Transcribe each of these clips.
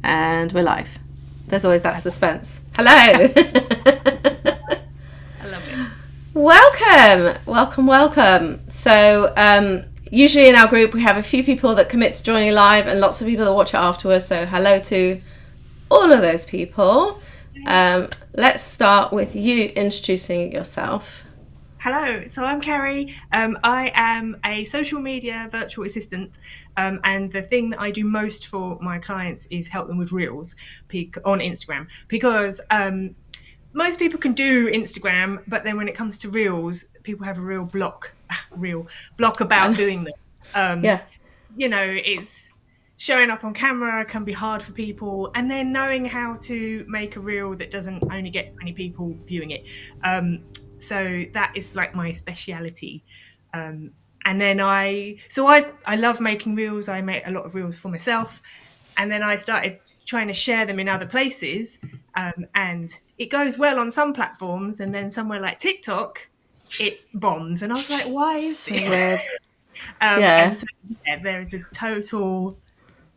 And we're live. There's always that suspense. Hello. I love it. Welcome. So usually in our group we have a few people that commit to joining live and lots of people that watch it afterwards. So hello to all of those people. Let's start with you introducing yourself. Hello, so I'm Carrie. I am a social media virtual assistant, and the thing that I do most for my clients is help them with Reels on Instagram, because most people can do Instagram, but then when it comes to Reels, people have a real block about doing them. You know, it's showing up on camera can be hard for people, and then knowing how to make a Reel that doesn't only get 20 people viewing it. So that is like my speciality. And then I love making Reels. I make a lot of Reels for myself. And then I started trying to share them in other places. And it goes well on some platforms. And then somewhere like TikTok, it bombs. And I was like, why is this? Weird. And so, there is a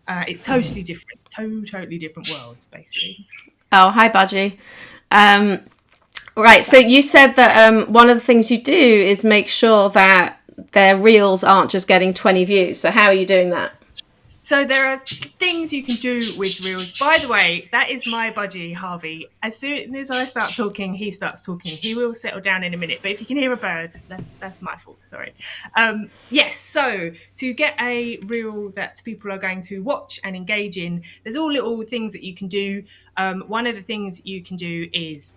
it's totally different worlds, basically. Oh, hi, Budgie. Right, so you said that one of the things you do is make sure that their Reels aren't just getting 20 views. So how are you doing that? So there are things you can do with Reels. By the way, that is my budgie, Harvey. As soon as I start talking, he starts talking. He will settle down in a minute. But if you can hear a bird, that's my fault. Sorry. Yes, so to get a Reel that people are going to watch and engage in, there's all little things that you can do. One of the things you can do is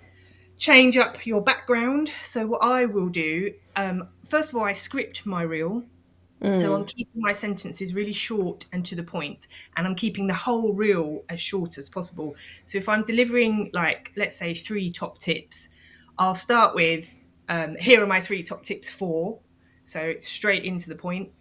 change up your background. So what I will do, first of all, I script my Reel. So I'm keeping my sentences really short and to the point, and I'm keeping the whole Reel as short as possible. So if I'm delivering, like, let's say 3 top tips, I'll start with, here are my 3 top tips for, so it's straight into the point.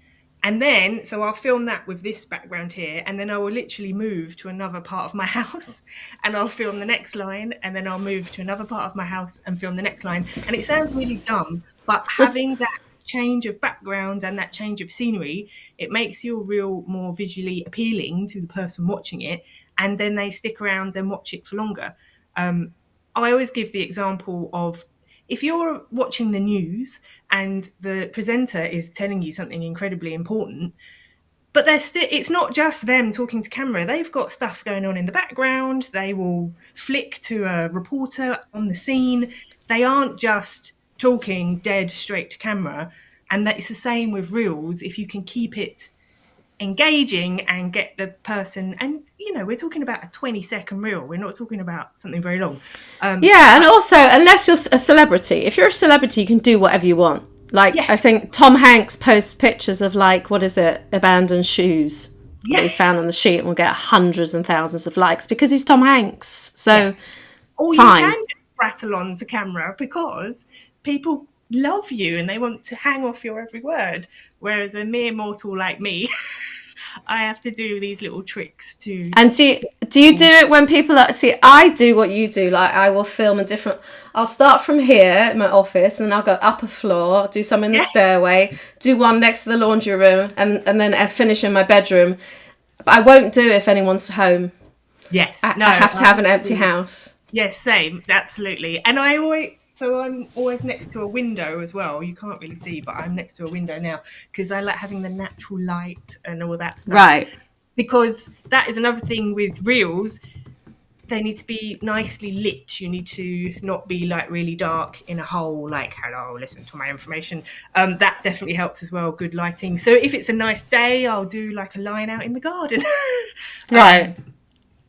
And then, so I'll film that with this background here, and then I will literally move to another part of my house and I'll film the next line, and then I'll move to another part of my house and film the next line. And it sounds really dumb, but having that change of background and that change of scenery, it makes your Reel more visually appealing to the person watching it, and then they stick around and watch it for longer. I always give the example of, if you're watching the news and the presenter is telling you something incredibly important, but it's not just them talking to camera. They've got stuff going on in the background. They will flick to a reporter on the scene. They aren't just talking dead straight to camera. And that's the same with Reels. If you can keep it engaging and get the person, and we're talking about a 20-second Reel, we're not talking about something very long. And also, unless you're a celebrity, if you're a celebrity, you can do whatever you want. Like, I think Tom Hanks posts pictures of, like, abandoned shoes that he's found on the sheet, and will get hundreds and thousands of likes because he's Tom Hanks. So or fine. You can just rattle on to camera because people love you and they want to hang off your every word, whereas a mere mortal like me, I have to do these little tricks to. And do you do it when people are, see, I do what you do, like I will film I'll start from here in my office, and then I'll go up a floor, do some in the stairway, do one next to the laundry room, and then I finish in my bedroom. But I won't do it if anyone's home. Yes. I have to have an empty house. Yes, same, absolutely. And I'm always next to a window as well. You can't really see, but I'm next to a window now because I like having the natural light and all that stuff. Right. Because that is another thing with Reels. They need to be nicely lit. You need to not be like really dark in a hole, like, hello, listen to my information. That definitely helps as well, good lighting. So if it's a nice day, I'll do like a line out in the garden. Right.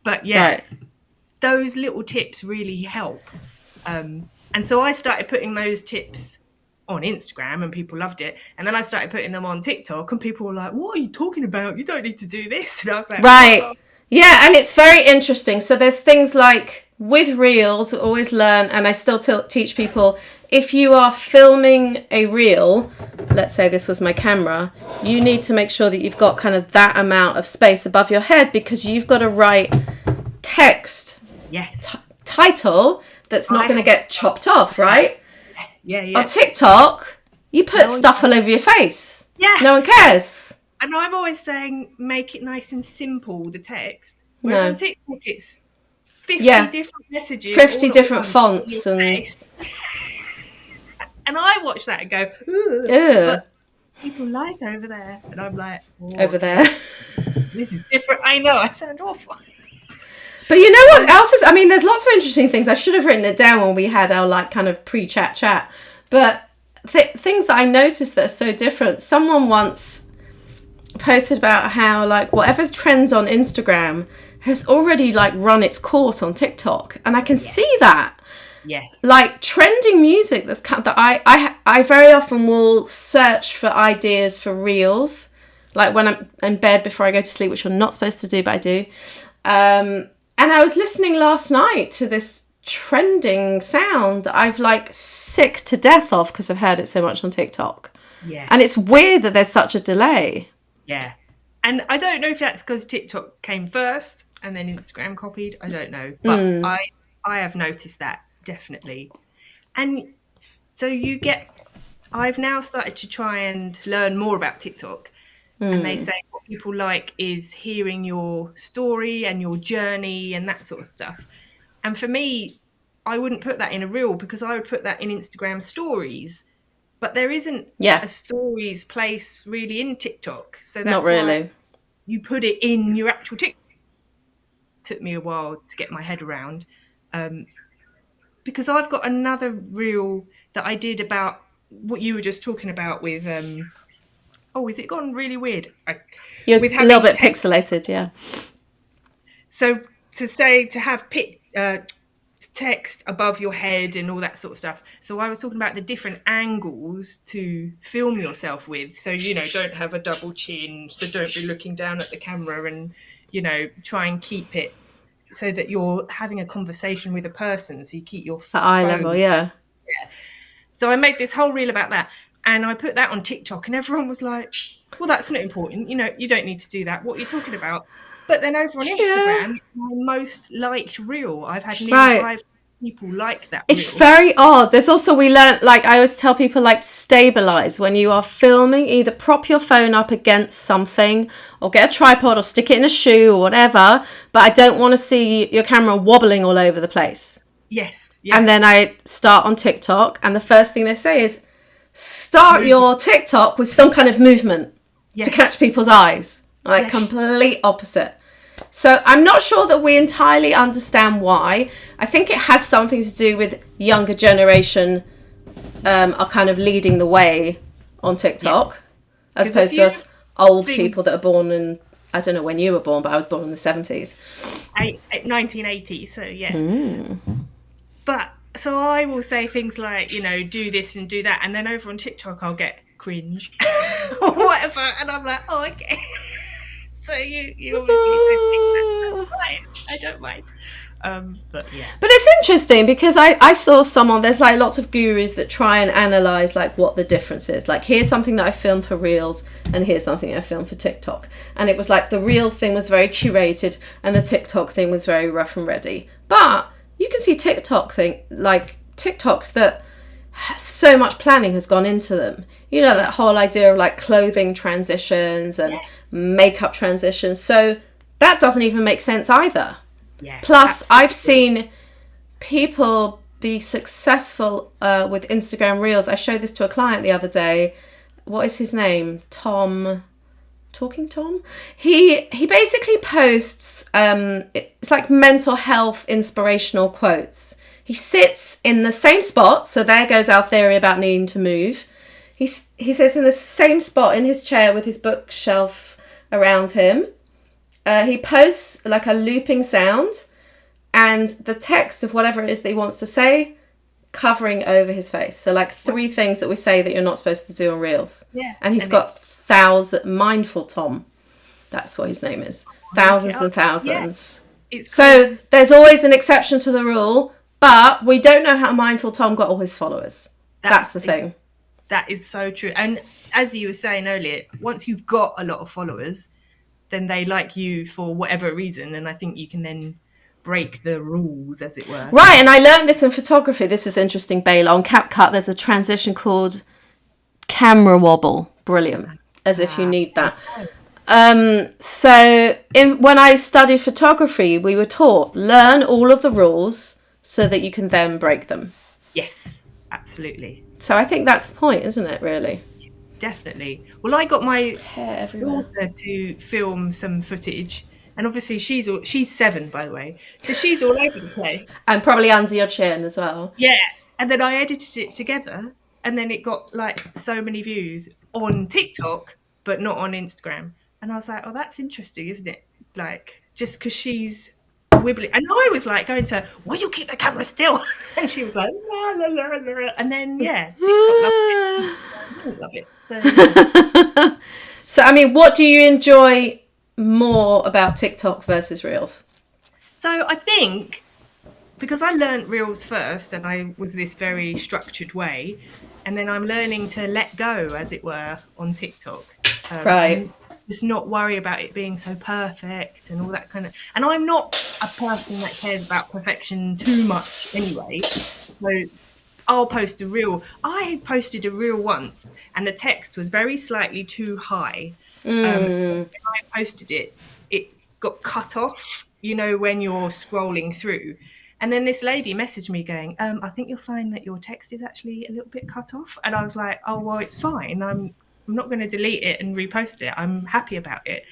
But those little tips really help. And so I started putting those tips on Instagram and people loved it. And then I started putting them on TikTok and people were like, what are you talking about? You don't need to do this. And I was like, right. Oh. Yeah, and it's very interesting. So there's things like with Reels, we always learn, and I still teach people, if you are filming a Reel, let's say this was my camera, you need to make sure that you've got kind of that amount of space above your head, because you've got to write text. Yes. Title that's not going to get chopped off, right? Yeah. On TikTok, you put stuff all over your face. Yeah. No one cares. And I'm always saying, make it nice and simple, the text. Whereas on TikTok, it's 50 different messages, 50 all at different once in your fonts and face. And I watch that and go, ugh. But people like over there. And I'm like, over there. This is different. I know, I sound awful. But you know what else is, I mean, there's lots of interesting things. I should have written it down when we had our like kind of pre-chat. But things that I noticed that are so different. Someone once posted about how like whatever trends on Instagram has already like run its course on TikTok. And I can see that. Yes. Like trending music that I very often will search for ideas for reels. Like when I'm in bed before I go to sleep, which you're not supposed to do, but I do. And I was listening last night to this trending sound that I've like sick to death of because I've heard it so much on TikTok. Yeah. And it's weird that there's such a delay. Yeah. And I don't know if that's because TikTok came first and then Instagram copied. I don't know. But I have noticed that, definitely. And so I've now started to try and learn more about TikTok. And they say what people like is hearing your story and your journey and that sort of stuff. And for me, I wouldn't put that in a reel because I would put that in Instagram stories. But there isn't a stories place really in TikTok. So that's why you put it in your actual TikTok. It took me a while to get my head around. Because I've got another reel that I did about what you were just talking about with... is it gone really weird? You're a little bit pixelated, yeah. So to have text above your head and all that sort of stuff. So I was talking about the different angles to film yourself with. So, don't have a double chin. So don't be looking down at the camera and, try and keep it so that you're having a conversation with a person. So you keep your phone. At eye level, yeah. So I made this whole reel about that. And I put that on TikTok and everyone was like, well, that's not important. You don't need to do that. What are you talking about? But then over on Instagram, it's my most liked reel. I've had nearly 5 people like that reel. It's very odd. There's also, we learned, like I always tell people, like stabilize when you are filming. Either prop your phone up against something or get a tripod or stick it in a shoe or whatever. But I don't want to see your camera wobbling all over the place. Yes. Yeah. And then I start on TikTok and the first thing they say is, start your TikTok with some kind of movement to catch people's eyes. Like complete opposite. So I'm not sure that we entirely understand why. I think it has something to do with younger generation are kind of leading the way on TikTok as opposed to us old people that are born in, I don't know when you were born, but I was born in the 70s. 1980, so yeah. But so I will say things like, do this and do that. And then over on TikTok, I'll get cringe or whatever. And I'm like, oh, okay. So you obviously think that's fine. I don't mind. But yeah. But it's interesting because I saw someone, there's like lots of gurus that try and analyze like what the difference is. Like here's something that I filmed for Reels and here's something I filmed for TikTok. And it was like the Reels thing was very curated and the TikTok thing was very rough and ready. But you can see TikToks that so much planning has gone into them. That whole idea of like clothing transitions and makeup transitions. So that doesn't even make sense either. Yeah, Plus, absolutely. I've seen people be successful with Instagram Reels. I showed this to a client the other day. What is his name? Talking Tom? He basically posts, it's like mental health inspirational quotes. He sits in the same spot, so there goes our theory about needing to move. He sits in the same spot in his chair with his bookshelf around him. He posts like a looping sound and the text of whatever it is that he wants to say covering over his face. So like 3 things that we say that you're not supposed to do on Reels. Yeah. And he's got Mindful Tom. That's what his name is. Thousands and thousands. Yeah. So there's always an exception to the rule, but we don't know how Mindful Tom got all his followers. That's the thing. That is so true. And as you were saying earlier, once you've got a lot of followers, then they like you for whatever reason. And I think you can then break the rules, as it were. Right. And I learned this in photography. This is interesting, Bayla. On CapCut, there's a transition called camera wobble. Brilliant. as if you need that. So when I studied photography, we were taught, learn all of the rules so that you can then break them. Yes, absolutely. So I think that's the point, isn't it, really? Definitely. Well, I got my daughter to film some footage, and obviously she's 7, by the way, so she's all over the place. And probably under your chin as well. Yeah. And then I edited it together, and then it got like so many views on TikTok, but not on Instagram. And I was like, oh, that's interesting, isn't it? Like, just because she's wibbly. And I was like going to, will you keep the camera still? And she was like, la, la, la, la. And then, yeah, TikTok loved it. I love it. So, so, I mean, what do you enjoy more about TikTok versus Reels? So I think because I learned Reels first, and I was this very structured way, and then I'm learning to let go, as it were, on TikTok. Right. Just not worry about it being so perfect and all that kind of. And I'm not a person that cares about perfection too much anyway. So I'll post a reel. I posted a reel once, and the text was very slightly too high. So when I posted it, it got cut off. You know, when you're scrolling through. And then this lady messaged me going, I think you'll find that your text is actually a little bit cut off. And I was like, oh, well, it's fine. I'm not going to delete it and repost it. I'm happy about it.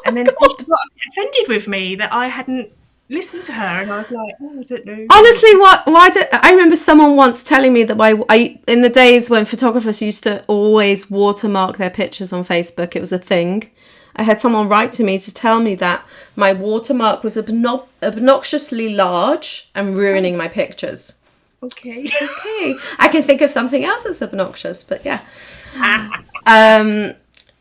And then she got offended with me that I hadn't listened to her. And I was like, oh, I don't know. Honestly, I remember someone once telling me that in the days when photographers used to always watermark their pictures on Facebook, it was a thing. I had someone write to me to tell me that my watermark was obnoxiously large and ruining my pictures. Okay. Okay. I can think of something else that's obnoxious, but yeah.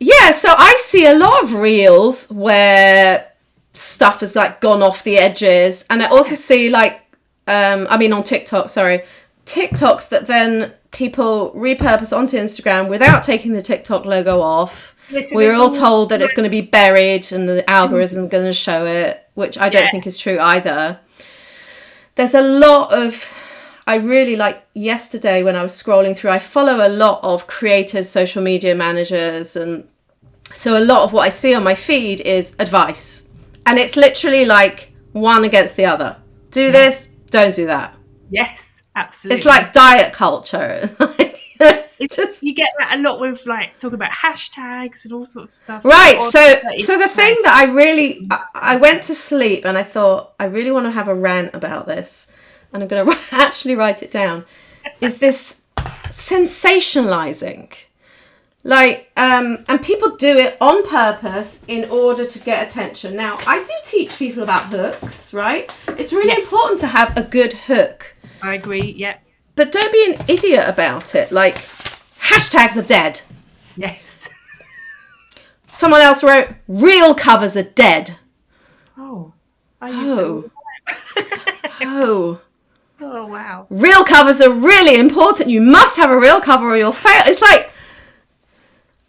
Yeah, so I see a lot of reels where stuff has like gone off the edges. And I also see on TikTok, TikToks that then people repurpose onto Instagram without taking the TikTok logo off. Listen, we're all told that it's going to be buried and the algorithm is going to show it, which I don't think is true either. There's a lot of... I really like yesterday when I was scrolling through, I follow a lot of creators, social media managers. And so a lot of what I see on my feed is advice. And it's literally like one against the other. Do this, don't do that. Yes, absolutely. It's like diet culture. You get that a lot with like talking about hashtags and all sorts of stuff. Right. So the thing that I went to sleep and I thought I really want to have a rant about this, and I'm going to actually write it down, is this sensationalizing. Like, and people do it on purpose in order to get attention. Now, I do teach people about hooks, right? It's really important to have a good hook. I agree, yeah. But don't be an idiot about it. Like, hashtags are dead. Yes. Someone else wrote, reel covers are dead. Oh. I use that all the time. Oh, wow. Reel covers are really important. You must have a reel cover or you'll fail. It's like,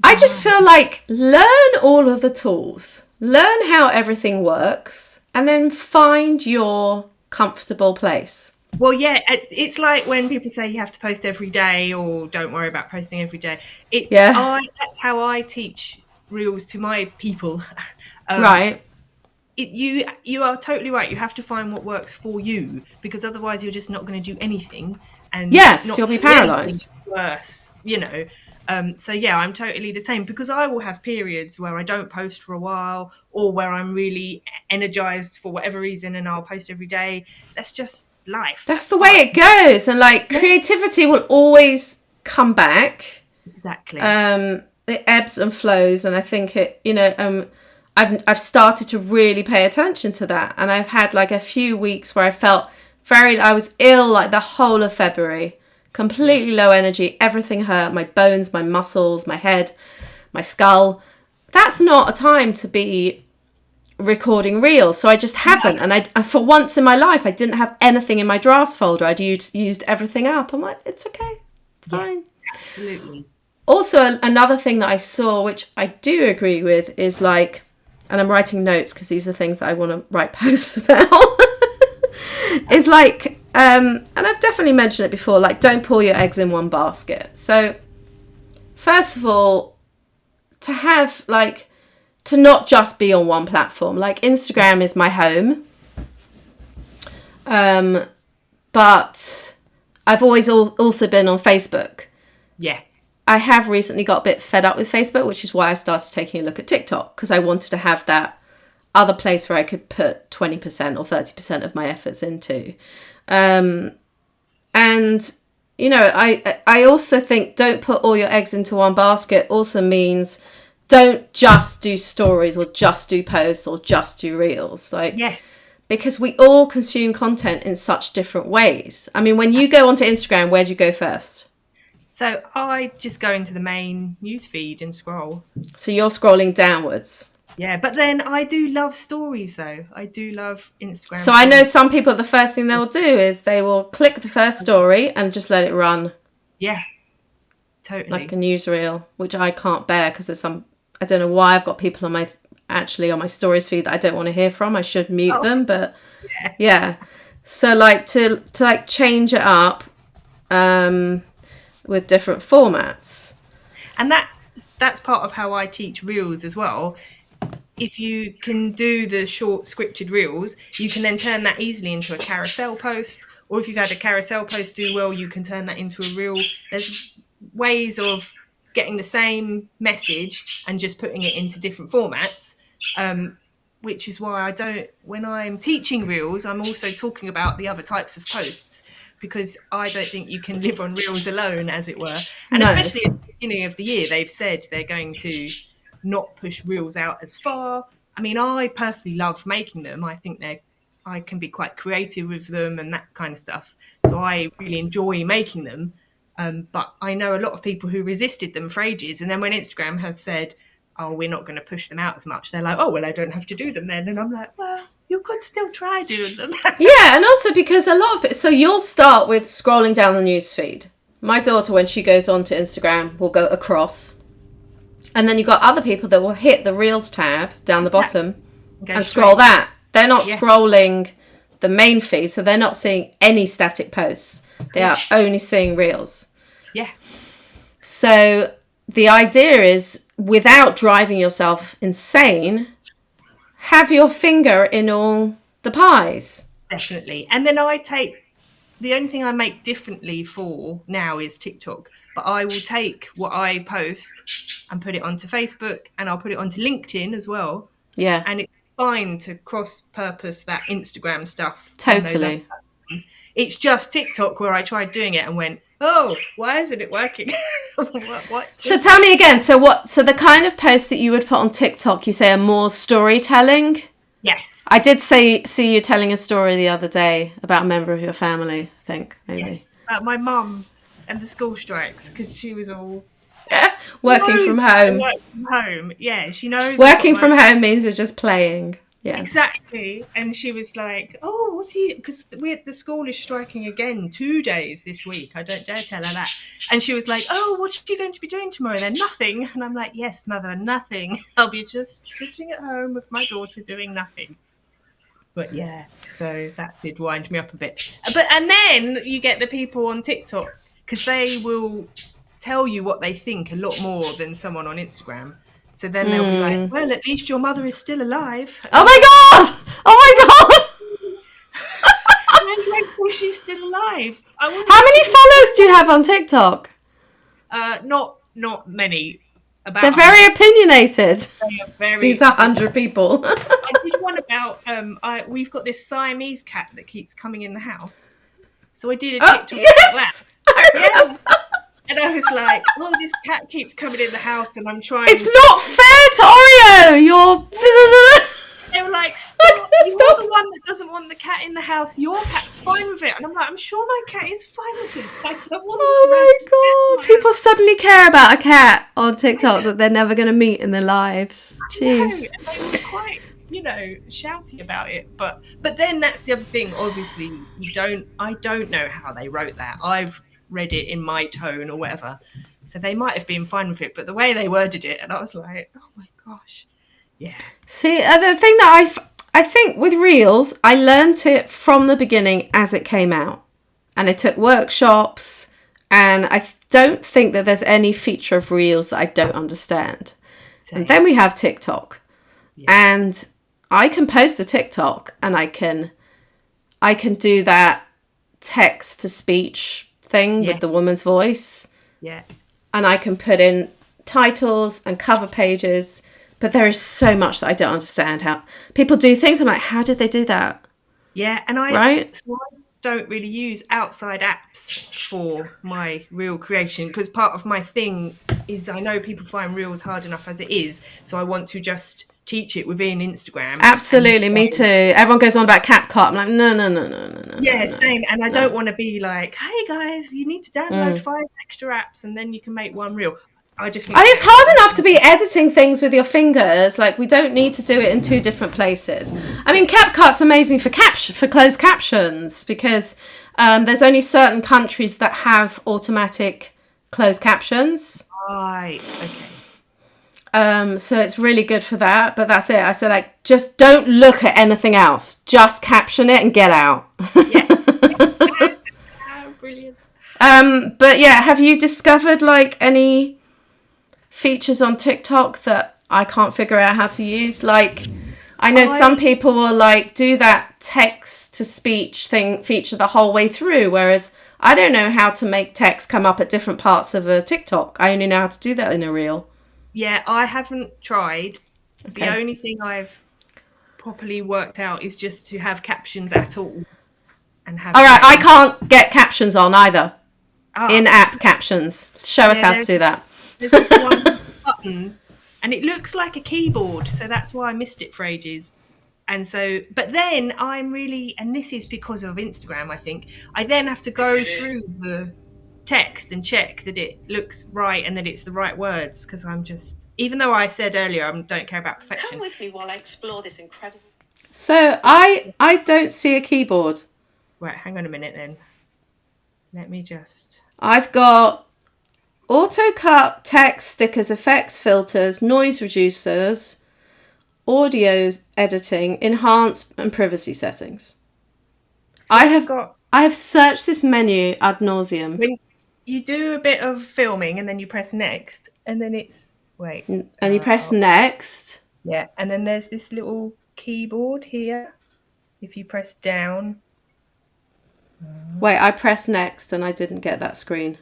I just feel like learn all of the tools. Learn how everything works. And then find your comfortable place. Well, yeah, it's like when people say you have to post every day or don't worry about posting every day. That's how I teach reels to my people. Right. You are totally right. You have to find what works for you, because otherwise you're just not going to do anything. And you'll be paralyzed. Worse, you know. So yeah, I'm totally the same, because I will have periods where I don't post for a while, or where I'm really energized for whatever reason and I'll post every day. That's just life. That's the way it goes. And like creativity will always come back. Exactly. It ebbs and flows, and I think I've started to really pay attention to that. And I've had like a few weeks where I felt I was ill like the whole of February. Completely low energy, everything hurt, my bones, my muscles, my head, my skull. That's not a time to be recording reels, so I just haven't. And I for once in my life, I didn't have anything in my drafts folder. I'd used everything up. I'm like, it's okay, it's fine. Absolutely. Also, another thing that I saw, which I do agree with, is like, and I'm writing notes because these are things that I want to write posts about, is like, and I've definitely mentioned it before, like, don't pour your eggs in one basket. So, first of all, to have like, to not just be on one platform. Like Instagram is my home. But I've always also been on Facebook. Yeah. I have recently got a bit fed up with Facebook, which is why I started taking a look at TikTok, because I wanted to have that other place where I could put 20% or 30% of my efforts into. And, you know, I also think don't put all your eggs into one basket also means don't just do stories or just do posts or just do reels. Like, Yeah. Because we all consume content in such different ways. I mean, when you go onto Instagram, where do you go first? So I just go into the main news feed and scroll. So you're scrolling downwards. Yeah, but then I do love stories, though. I do love Instagram. So I know some people, the first thing they'll do is they will click the first story and just let it run. Yeah, totally. Like a newsreel, which I can't bear because there's some, I don't know why I've got people on my stories feed that I don't want to hear from. I should mute them, but yeah. So like to like change it up with different formats. And that's part of how I teach reels as well. If you can do the short scripted reels, you can then turn that easily into a carousel post. Or if you've had a carousel post do well, you can turn that into a reel. There's ways of getting the same message and just putting it into different formats. Which is why when I'm teaching reels, I'm also talking about the other types of posts, because I don't think you can live on reels alone, as it were. And especially at the beginning of the year, they've said they're going to not push reels out as far. I mean, I personally love making them. I think I can be quite creative with them and that kind of stuff. So I really enjoy making them. But I know a lot of people who resisted them for ages. And then when Instagram have said, oh, we're not going to push them out as much, they're like, oh, well, I don't have to do them then. And I'm like, well, you could still try doing them. Yeah, and also because a lot of it, so you'll start with scrolling down the news feed. My daughter, when she goes onto Instagram, will go across. And then you've got other people that will hit the Reels tab down the bottom and scroll that. They're not scrolling the main feed, so they're not seeing any static posts. They are only seeing Reels. Yeah. So the idea is, without driving yourself insane, have your finger in all the pies. Definitely. And then the only thing I make differently for now is TikTok, but I will take what I post and put it onto Facebook, and I'll put it onto LinkedIn as well. Yeah. And it's fine to cross-purpose that Instagram stuff. Totally. It's just TikTok where I tried doing it and went, oh, why isn't it working? So tell me again, so the kind of posts that you would put on TikTok, you say are more storytelling? Yes. I did see you telling a story the other day about a member of your family, I think. Maybe. Yes, about my mum and the school strikes, because she was all... Working from home. Work from home. Yeah, she knows. Working from home means you're just playing. Yeah. Exactly. And she was like, oh, what's he... Because the school is striking again 2 days this week. I don't dare tell her that. And she was like, oh, what are you going to be doing tomorrow then? Nothing. And I'm like, yes, mother, nothing. I'll be just sitting at home with my daughter doing nothing. But yeah, so that did wind me up a bit. And then you get the people on TikTok, because they will tell you what they think a lot more than someone on Instagram. So then they'll be like, well, at least your mother is still alive. Oh my God! Oh my God! I'm grateful she's still alive. How many followers do you have on TikTok? Not many. They're very opinionated. They are very... These 100 people. I did one about, we've got this Siamese cat that keeps coming in the house. So I did a TikTok about that. Yeah. And I was like, well, this cat keeps coming in the house and I'm trying... It's not fair to Oreo! They were like, stop. You're the one that doesn't want the cat in the house. Your cat's fine with it. And I'm like, I'm sure my cat is fine with it. I don't want Oh my God. People suddenly care about a cat on TikTok that they're never going to meet in their lives. Jeez. And they were quite, shouty about it. But then that's the other thing. Obviously, I don't know how they wrote that. I've read it in my tone or whatever. So they might have been fine with it. But the way they worded it, and I was like, oh my gosh. Yeah. See, the thing that I think with Reels, I learned it from the beginning as it came out. And I took workshops, and I don't think that there's any feature of Reels that I don't understand. And then we have TikTok. Yeah. And I can post a TikTok and I can do that text to speech thing with the woman's voice. Yeah. And I can put in titles and cover pages, but there is so much that I don't understand how people do things. I'm like, how did they do that? Yeah, and I don't really use outside apps for my reel creation, because part of my thing is I know people find reels hard enough as it is, so I want to just teach it within Instagram. Absolutely, me too. Everyone goes on about CapCut. I'm like, no. Yeah, same. And I don't want to be like, hey guys, you need to download 5 extra apps and then you can make one reel. I think it's hard enough to be editing things with your fingers. Like, we don't need to do it in 2 different places. I mean, CapCut's amazing for closed captions, because there's only certain countries that have automatic closed captions. Right. Okay. So it's really good for that. But that's it. I said, like, just don't look at anything else. Just caption it and get out. Yeah. Brilliant. But yeah, have you discovered like any features on TikTok that I can't figure out how to use? Like, I know some people will like do that text to speech thing feature the whole way through, whereas I don't know how to make text come up at different parts of a TikTok. I only know how to do that in a reel. Yeah, I haven't tried. Okay. The only thing I've properly worked out is just to have captions at all. And have all right, I can't get captions on either. In-app captions. Show us how to do that. There's just one button, and it looks like a keyboard, so that's why I missed it for ages. And so, but then and this is because of Instagram, I think, I then have to go through the text and check that it looks right and that it's the right words, because I'm just, even though I said earlier I don't care about perfection. Come with me while I explore this incredible... So, I don't see a keyboard. Right, hang on a minute then. Let me just... I've got auto cut, text, stickers, effects, filters, noise reducers, audio editing, enhance, and privacy settings. So I have searched this menu ad nauseum. When you do a bit of filming and then you press next, and then it's... Wait. And you press next. Yeah, and then there's this little keyboard here. If you press down... Wait, I pressed next and I didn't get that screen.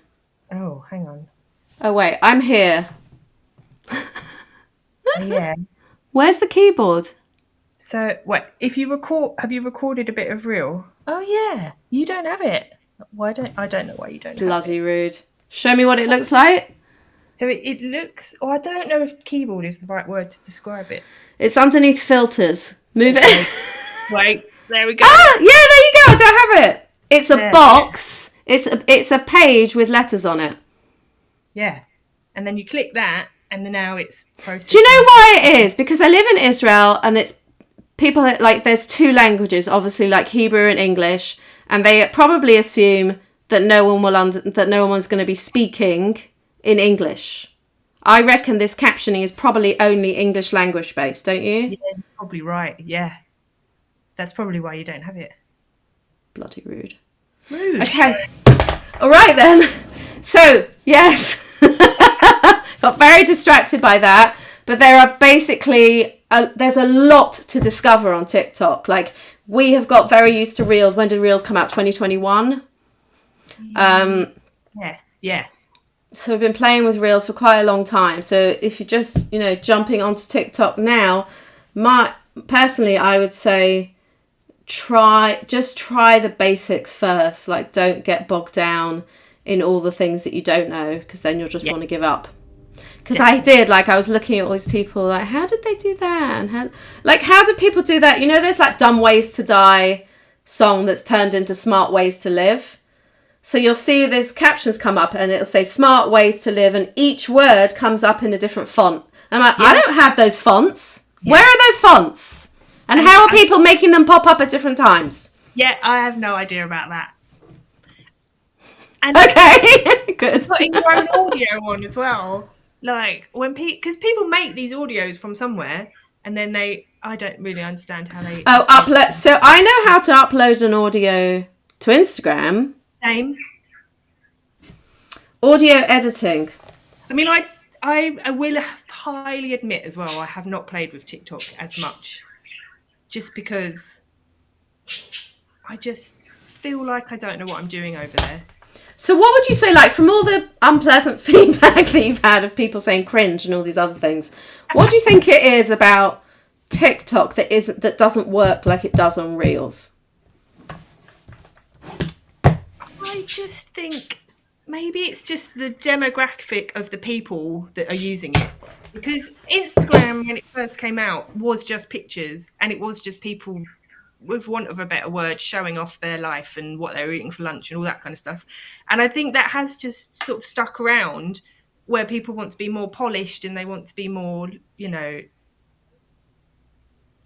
Oh, hang on. Oh, wait, I'm here. Yeah. Where's the keyboard? So, what, if you have you recorded a bit of reel? Oh, yeah. You don't have it. I don't know why you don't have it. Bloody rude. Show me what it looks like. So it looks, I don't know if keyboard is the right word to describe it. It's underneath filters. Move it. Wait, there we go. Ah, yeah, there you go. I don't have it. It's a box. It's a page with letters on it. Yeah. And then you click that, and then now it's processing. Do you know why it is? Because I live in Israel, and it's people like there's 2 languages, obviously, like Hebrew and English, and they probably assume that no one's going to be speaking in English. I reckon this captioning is probably only English language based, don't you? Yeah, you're probably right. Yeah. That's probably why you don't have it. Bloody rude. Rude. Okay. All right then. So, yes. Got very distracted by that. But there are basically, there's a lot to discover on TikTok. Like, we have got very used to Reels. When did Reels come out? 2021? Yes, yeah. So we've been playing with Reels for quite a long time. So if you're just, jumping onto TikTok now, personally, I would say try the basics first. Like, don't get bogged down in all the things that you don't know, because then you'll just want to give up. Because I did, I was looking at all these people, like, how did they do that? And how do people do that? There's like Dumb Ways to Die song that's turned into Smart Ways to Live. So you'll see there's captions come up and it'll say Smart Ways to Live, and each word comes up in a different font. And I'm like, I don't have those fonts. Yes. Where are those fonts? And how are people making them pop up at different times? Yeah, I have no idea about that. And okay, good. Putting your own audio on as well. Like, because people make these audios from somewhere, and then I don't really understand how they... Oh, upload. So I know how to upload an audio to Instagram. Same. Audio editing. I mean, I will highly admit as well, I have not played with TikTok as much, just because I just feel like I don't know what I'm doing over there. So what would you say, like, from all the unpleasant feedback that you've had of people saying cringe and all these other things, what do you think it is about TikTok that doesn't work like it does on Reels? I just think maybe it's just the demographic of the people that are using it. Because Instagram, when it first came out, was just pictures, and it was just people, with want of a better word, showing off their life and what they were eating for lunch and all that kind of stuff. And I think that has just sort of stuck around, where people want to be more polished and they want to be more, they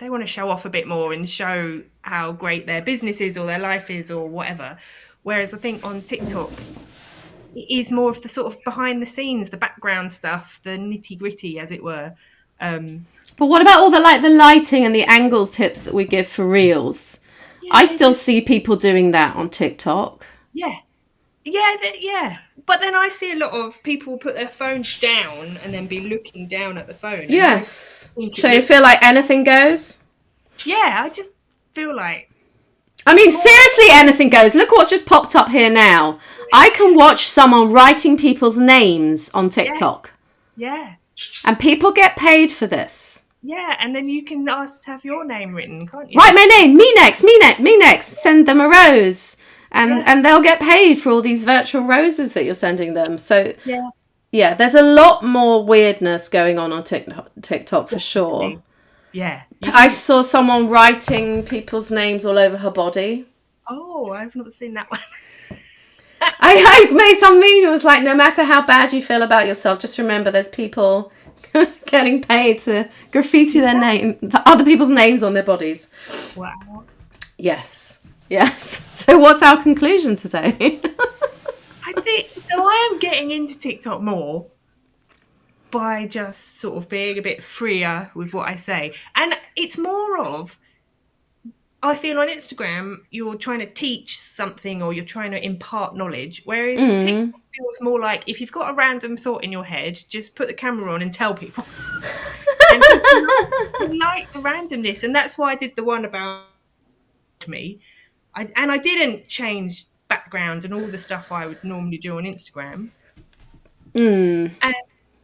want to show off a bit more and show how great their business is or their life is or whatever. Whereas I think on TikTok, it is more of the sort of behind the scenes, the background stuff, the nitty gritty, as it were. But what about all the lighting and the angles tips that we give for Reels? Yeah, I still see people doing that on TikTok. Yeah. But then I see a lot of people put their phones down and then be looking down at the phone. Yes. So you feel like anything goes? Yeah, I just feel like... I mean, seriously, anything goes. Look what's just popped up here now. I can watch someone writing people's names on TikTok. Yeah. And people get paid for this. Yeah, and then you can ask to have your name written, can't you? Write my name, me next. Send them a rose. And they'll get paid for all these virtual roses that you're sending them. So, yeah, there's a lot more weirdness going on TikTok for sure. Yeah. I saw someone writing people's names all over her body. Oh, I've not seen that one. I made some meme. It was like, no matter how bad you feel about yourself, just remember there's people getting paid to graffiti their other people's names on their bodies. Wow. Yes. So what's our conclusion today? I think so. I am getting into TikTok more by just sort of being a bit freer with what I say. And it's more of, I feel on Instagram, you're trying to teach something or you're trying to impart knowledge. Whereas TikTok feels more like, if you've got a random thought in your head, just put the camera on and tell people. And people like the randomness. And that's why I did the one about me. I didn't change background and all the stuff I would normally do on Instagram. And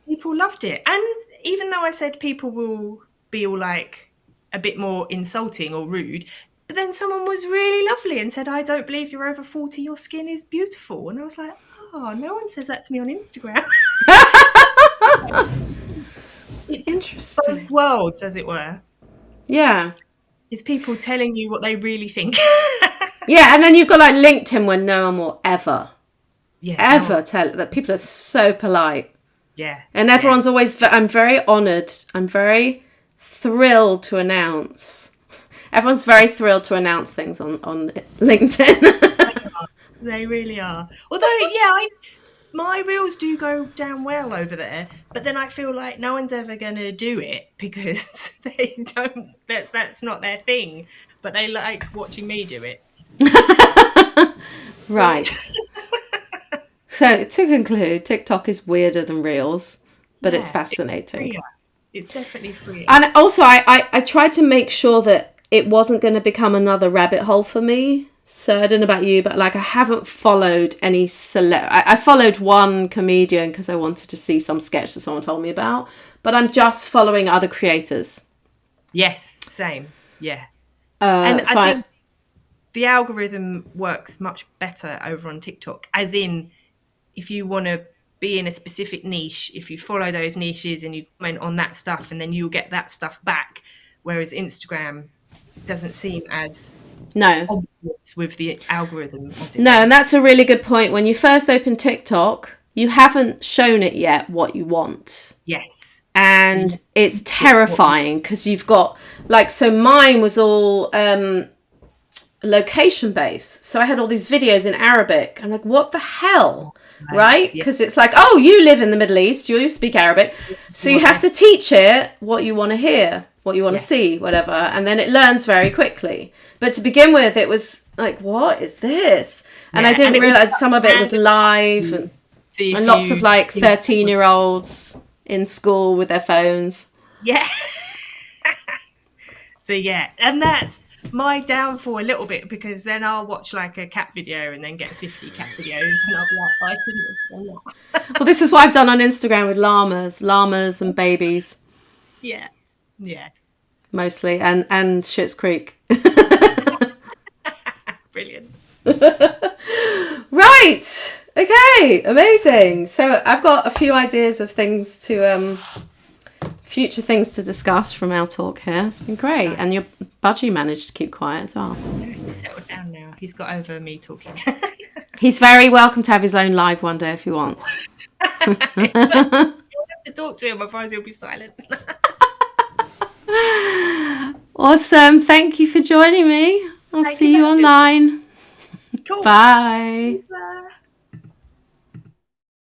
people loved it. And even though I said people will be all like a bit more insulting or rude, but then someone was really lovely and said, I don't believe you're over 40, your skin is beautiful. And I was like, oh, no one says that to me on Instagram. It's interesting. Both worlds, as it were. Yeah. It's people telling you what they really think. Yeah, and then you've got like LinkedIn, where no one will ever tell that. People are so polite. Yeah. And everyone's always, I'm very honoured. I'm very thrilled to announce. Everyone's very thrilled to announce things on LinkedIn. They really are. Although, my reels do go down well over there, but then I feel like no one's ever going to do it because they don't, that's not their thing, but they like watching me do it. Right. So to conclude, TikTok is weirder than Reels, but it's fascinating. It's definitely free. And also, I tried to make sure that it wasn't going to become another rabbit hole for me. So I don't know about you, but like I haven't followed any I followed one comedian because I wanted to see some sketch that someone told me about, but I'm just following other creators. Yes, same. Yeah. And I think the algorithm works much better over on TikTok, as in, if you want to be in a specific niche, if you follow those niches and you comment on that stuff, and then you'll get that stuff back, whereas Instagram doesn't seem as obvious with the algorithm. And that's a really good point. When you first open TikTok, you haven't shown it yet what you want. Yes. And it's terrifying because you've got, like, so mine was all location based. So I had all these videos in Arabic. I'm like, what the hell? Right? Because it's like, oh, you live in the Middle East, you speak Arabic. So you have to teach it what you want to hear, what you want to see, whatever. And then it learns very quickly. But to begin with, it was like, what is this? And I didn't realise some of it was live and lots of like 13-year-olds in school with their phones. Yeah. So yeah, and that's my downfall a little bit, because then I'll watch like a cat video and then get 50 cat videos, and I'll be like, I shouldn't have done that. Well, this is what I've done on Instagram with llamas and babies. Yeah. Yes. Mostly, and Schitt's Creek. Brilliant. Right. Okay. Amazing. So I've got a few ideas of things to future things to discuss from our talk here. It's been great, and your budgie managed to keep quiet as well. He's settled down now. He's got over me talking. He's very welcome to have his own live one day if he wants. You'll have to talk to him, otherwise he'll be silent. Awesome. Thank you for joining me. I'll see you online. Cool. Bye. Bye.